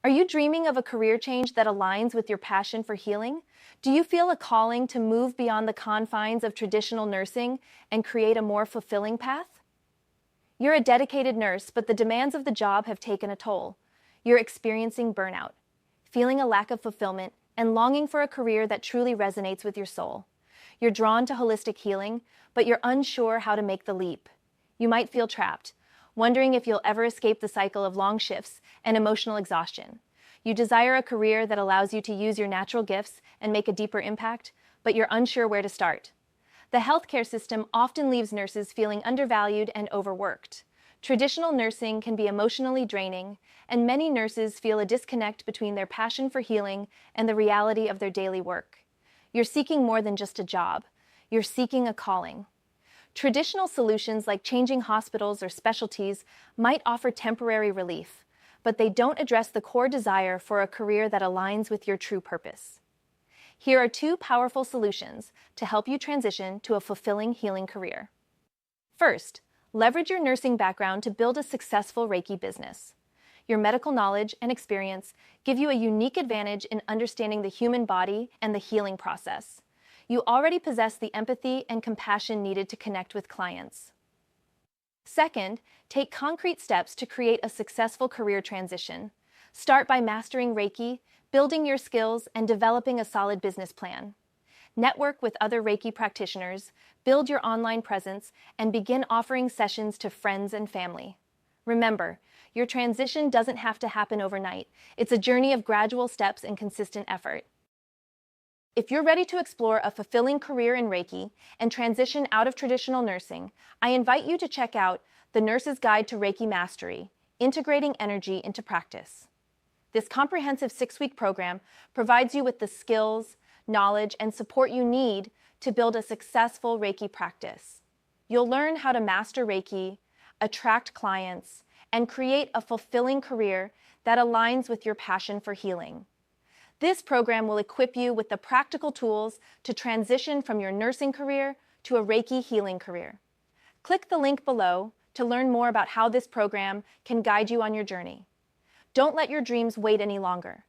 Are you dreaming of a career change that aligns with your passion for healing? Do you feel a calling to move beyond the confines of traditional nursing and create a more fulfilling path? You're a dedicated nurse, but the demands of the job have taken a toll. You're experiencing burnout, feeling a lack of fulfillment, and longing for a career that truly resonates with your soul. You're drawn to holistic healing, but you're unsure how to make the leap. You might feel trapped, wondering if you'll ever escape the cycle of long shifts and emotional exhaustion. You desire a career that allows you to use your natural gifts and make a deeper impact, but you're unsure where to start. The healthcare system often leaves nurses feeling undervalued and overworked. Traditional nursing can be emotionally draining, and many nurses feel a disconnect between their passion for healing and the reality of their daily work. You're seeking more than just a job. You're seeking a calling. Traditional solutions like changing hospitals or specialties might offer temporary relief, but they don't address the core desire for a career that aligns with your true purpose. Here are two powerful solutions to help you transition to a fulfilling healing career. First, leverage your nursing background to build a successful Reiki business. Your medical knowledge and experience give you a unique advantage in understanding the human body and the healing process. You already possess the empathy and compassion needed to connect with clients. Second, take concrete steps to create a successful career transition. Start by mastering Reiki, building your skills, and developing a solid business plan. Network with other Reiki practitioners, build your online presence, and begin offering sessions to friends and family. Remember, your transition doesn't have to happen overnight. It's a journey of gradual steps and consistent effort. If you're ready to explore a fulfilling career in Reiki and transition out of traditional nursing, I invite you to check out The Nurse's Guide to Reiki Mastery, Integrating Energy into Practice. This comprehensive 6-week program provides you with the skills, knowledge, and support you need to build a successful Reiki practice. You'll learn how to master Reiki, attract clients, and create a fulfilling career that aligns with your passion for healing. This program will equip you with the practical tools to transition from your nursing career to a Reiki healing career. Click the link below to learn more about how this program can guide you on your journey. Don't let your dreams wait any longer.